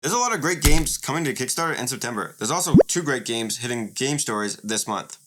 There's a lot of great games coming to Kickstarter in September. There's also 2 great games hitting game stores this month.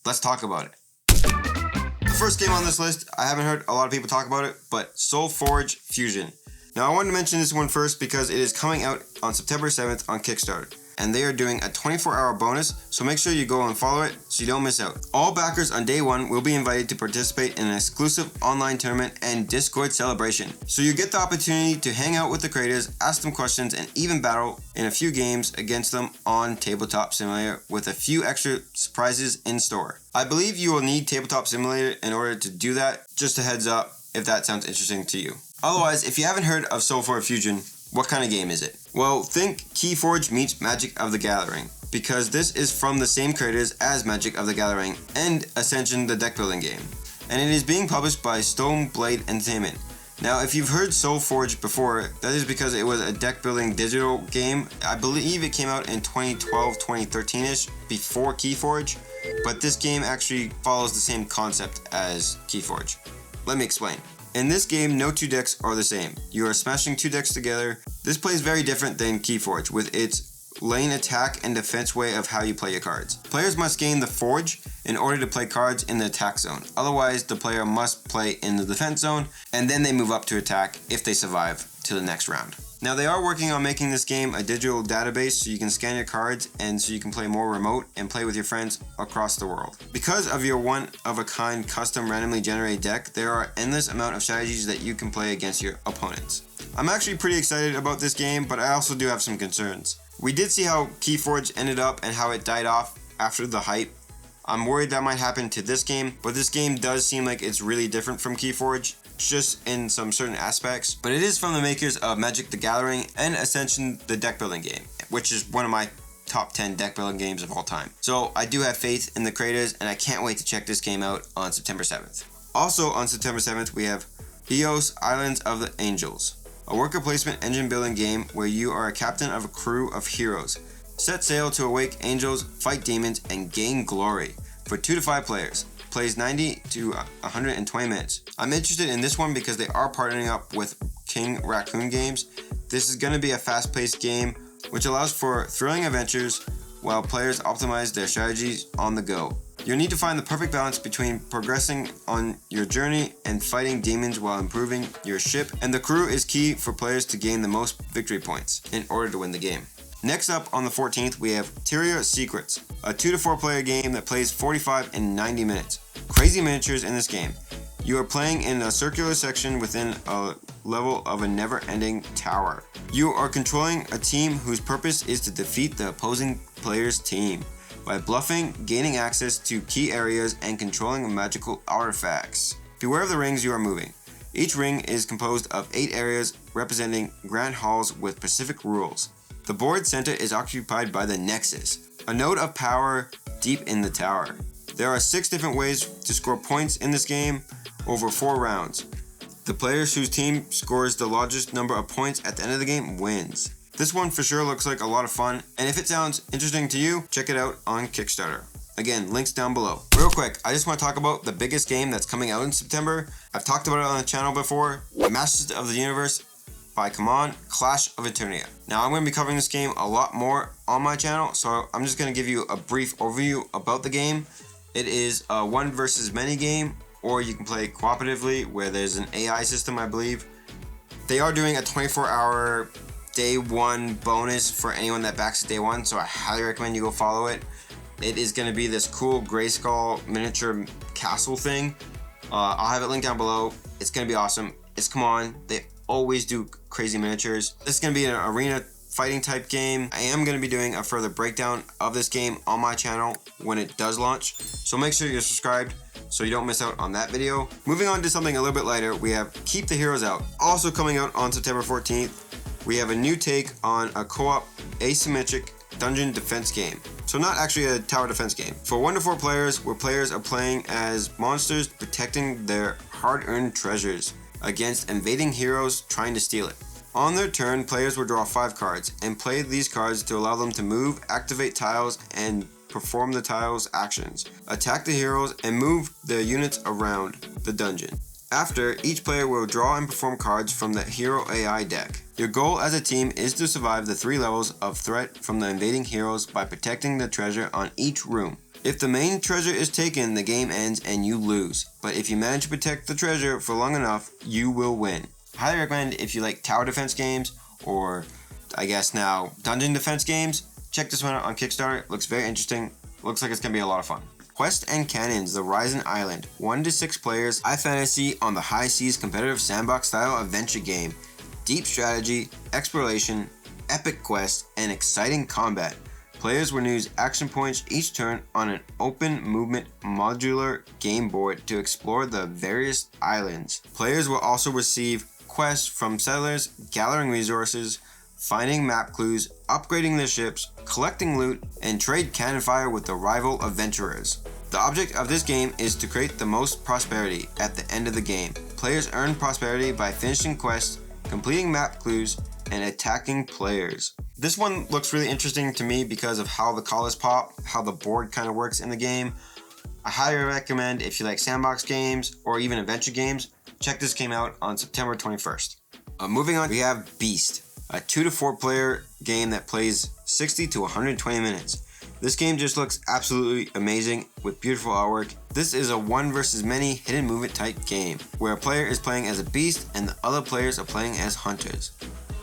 Let's talk about it. The first game on this list, I haven't heard a lot of people talk about it, but SolForge Fusion. Now I wanted to mention this one first because it is coming out on September 7th on Kickstarter. And they are doing a 24-hour bonus, so make sure you go and follow it so you don't miss out. All backers on day 1 will be invited to participate in an exclusive online tournament and Discord celebration. So you get the opportunity to hang out with the creators, ask them questions, and even battle in a few games against them on Tabletop Simulator with a few extra surprises in store. I believe you will need Tabletop Simulator in order to do that. Just a heads up if that sounds interesting to you. Otherwise, if you haven't heard of SolForge Fusion, what kind of game is it? Well, think Keyforge meets Magic of the Gathering, because this is from the same creators as Magic of the Gathering and Ascension, the deck building game. And it is being published by Stoneblade Entertainment. Now, if you've heard SolForge before, that is because it was a deck building digital game. I believe it came out in 2012, 2013-ish, before Keyforge, but this game actually follows the same concept as Keyforge. Let me explain. In this game, no 2 decks are the same. You are smashing 2 decks together. This plays very different than Keyforge, with its lane attack and defense way of how you play your cards. Players must gain the Forge in order to play cards in the attack zone. Otherwise, the player must play in the defense zone, and then they move up to attack if they survive to the next round. Now, they are working on making this game a digital database so you can scan your cards and so you can play more remote and play with your friends across the world. Because of your one-of-a-kind custom randomly generated deck, there are endless amount of strategies that you can play against your opponents. I'm actually pretty excited about this game, but I also do have some concerns. We did see how Keyforge ended up and how it died off after the hype. I'm worried that might happen to this game, but this game does seem like it's really different from Keyforge, just in some certain aspects. But it is from the makers of Magic the Gathering and Ascension, the deck building game, which is one of my top 10 deck building games of all time. So I do have faith in the creators, and I can't wait to check this game out on September 7th. Also on September 7th, we have Eos Islands of the Angels, a worker placement engine building game where you are a captain of a crew of heroes. Set sail to awake angels, fight demons, and gain glory. For 2 to 5 players. Plays 90 to 120 minutes. I'm interested in this one because they are partnering up with King Raccoon Games. This is going to be a fast-paced game which allows for thrilling adventures while players optimize their strategies on the go. You'll need to find the perfect balance between progressing on your journey and fighting demons while improving your ship, and the crew is key for players to gain the most victory points in order to win the game. Next up on the 14th, we have Altenor Secrets, a 2 to 4 player game that plays 45 and 90 minutes. Crazy miniatures in this game. You are playing in a circular section within a level of a never-ending tower. You are controlling a team whose purpose is to defeat the opposing player's team by bluffing, gaining access to key areas, and controlling magical artifacts. Beware of the rings you are moving. Each ring is composed of 8 areas representing grand halls with specific rules. The board center is occupied by the Nexus, a node of power deep in the tower. There are 6 different ways to score points in this game over 4 rounds. The players whose team scores the largest number of points at the end of the game wins. This one for sure looks like a lot of fun, and if it sounds interesting to you, check it out on Kickstarter. Again, links down below. Real quick, I just want to talk about the biggest game that's coming out in September. I've talked about it on the channel before, Masters of the Universe by Clash of Eternia. Now I'm going to be covering this game a lot more on my channel, so I'm just going to give you a brief overview about the game. It is a 1 versus many game, or you can play cooperatively where there's an AI system, I believe. They are doing a 24-hour day 1 bonus for anyone that backs day 1, so I highly recommend you go follow it. It is going to be this cool Grayskull miniature castle thing. I'll have it linked down below. It's going to be awesome. It's come on. They always do crazy miniatures. This is going to be an arena fighting type game. I am going to be doing a further breakdown of this game on my channel when it does launch. So make sure you're subscribed so you don't miss out on that video. Moving on to something a little bit lighter, we have Keep the Heroes Out. Also coming out on September 14th, we have a new take on a co-op asymmetric dungeon defense game. So not actually a tower defense game. For 1 to 4 players, where players are playing as monsters protecting their hard-earned treasures against invading heroes trying to steal it. On their turn, players will draw 5 cards and play these cards to allow them to move, activate tiles, and perform the tiles' actions, attack the heroes, and move the units around the dungeon. After, each player will draw and perform cards from the hero AI deck. Your goal as a team is to survive the 3 levels of threat from the invading heroes by protecting the treasure on each room. If the main treasure is taken, the game ends and you lose, but if you manage to protect the treasure for long enough, you will win. Highly recommend if you like tower defense games, or I guess now dungeon defense games. Check this one out on Kickstarter. It looks very interesting. Looks like it's going to be a lot of fun. Quest and Cannons, The Rising Island. 1 to 6 players, high fantasy on the high seas competitive sandbox style adventure game. Deep strategy, exploration, epic quests, and exciting combat. Players will use action points each turn on an open movement modular game board to explore the various islands. Players will also receive quests from settlers, gathering resources, finding map clues, upgrading their ships, collecting loot, and trade cannon fire with the rival adventurers. The object of this game is to create the most prosperity at the end of the game. Players earn prosperity by finishing quests, completing map clues, and attacking players. This one looks really interesting to me because of how the colors pop, how the board kind of works in the game. I highly recommend if you like sandbox games or even adventure games, check this game out on September 21st. Moving on, we have Beast, a 2 to 4 player game that plays 60 to 120 minutes. This game just looks absolutely amazing with beautiful artwork. This is a one versus many hidden movement type game where a player is playing as a beast and the other players are playing as hunters.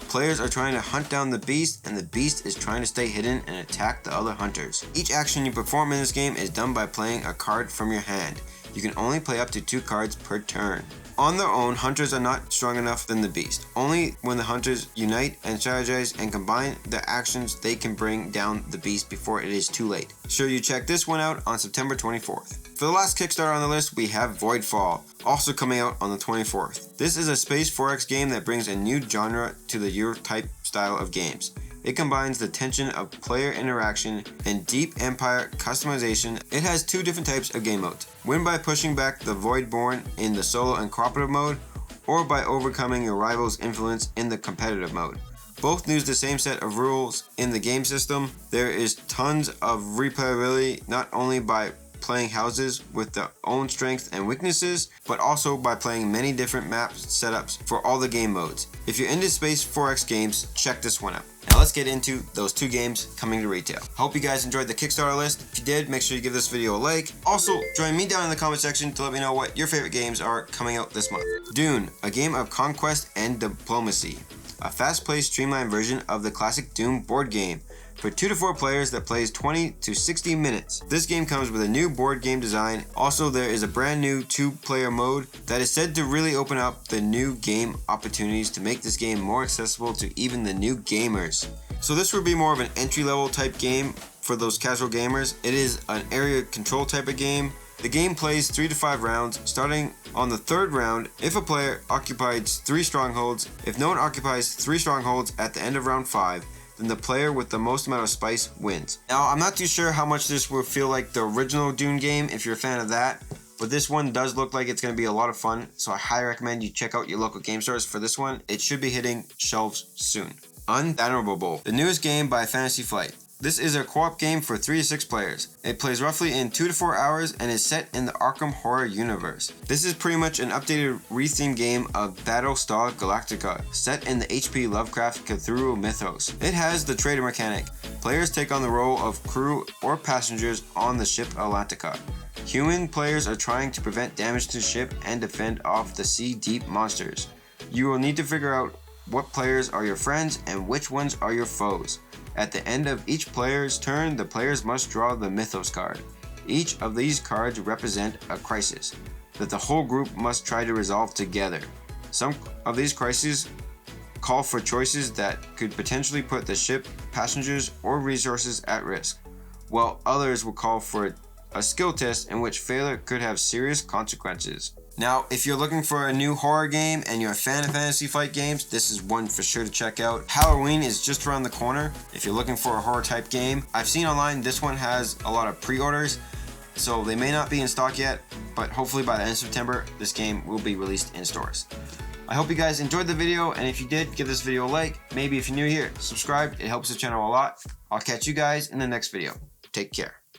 Players are trying to hunt down the beast and the beast is trying to stay hidden and attack the other hunters. Each action you perform in this game is done by playing a card from your hand. You can only play up to 2 cards per turn. On their own, hunters are not strong enough than the beast. Only when the hunters unite and strategize and combine their actions, they can bring down the beast before it is too late. Sure you check this one out on September 24th. For the last Kickstarter on the list, we have Voidfall, also coming out on the 24th. This is a space 4X game that brings a new genre to the Euro-type style of games. It combines the tension of player interaction and deep empire customization. It has 2 different types of game modes. Win by pushing back the Voidborn in the solo and cooperative mode, or by overcoming your rival's influence in the competitive mode. Both use the same set of rules in the game system. There is tons of replayability, not only by playing houses with their own strengths and weaknesses, but also by playing many different map setups for all the game modes. If you're into Space 4X games, check this one out. Now let's get into those 2 games coming to retail. I hope you guys enjoyed the Kickstarter list. If you did, make sure you give this video a like. Also, join me down in the comment section to let me know what your favorite games are coming out this month. Dune, a game of conquest and diplomacy. A fast-paced, streamlined version of the classic Dune board game for 2 to 4 players that plays 20 to 60 minutes. This game comes with a new board game design. Also, there is a brand new 2-player mode that is said to really open up the new game opportunities to make this game more accessible to even the new gamers. So this would be more of an entry-level type game for those casual gamers. It is an area control type of game. The game plays 3 to 5 rounds, starting on the 3rd round if a player occupies 3 strongholds. If no one occupies 3 strongholds at the end of round 5, then the player with the most amount of spice wins. Now, I'm not too sure how much this will feel like the original Dune game if you're a fan of that, but this one does look like it's going to be a lot of fun, so I highly recommend you check out your local game stores for this one. It should be hitting shelves soon. Unfathomable, the newest game by Fantasy Flight. This is a co-op game for 3 to 6 players. It plays roughly in 2 to 4 hours and is set in the Arkham horror universe. This is pretty much an updated rethemed game of Battlestar Galactica, set in the H.P. Lovecraft Cthulhu mythos. It has the trader mechanic. Players take on the role of crew or passengers on the ship Atlantica. Human players are trying to prevent damage to the ship and defend off the sea-deep monsters. You will need to figure out what players are your friends and which ones are your foes. At the end of each player's turn, the players must draw the Mythos card. Each of these cards represent a crisis that the whole group must try to resolve together. Some of these crises call for choices that could potentially put the ship, passengers, or resources at risk, while others will call for a skill test in which failure could have serious consequences. Now, if you're looking for a new horror game and you're a fan of Fantasy Flight games, this is one for sure to check out. Halloween is just around the corner if you're looking for a horror type game. I've seen online this one has a lot of pre-orders, so they may not be in stock yet, but hopefully by the end of September, this game will be released in stores. I hope you guys enjoyed the video, and if you did, give this video a like. Maybe if you're new here, subscribe. It helps the channel a lot. I'll catch you guys in the next video. Take care.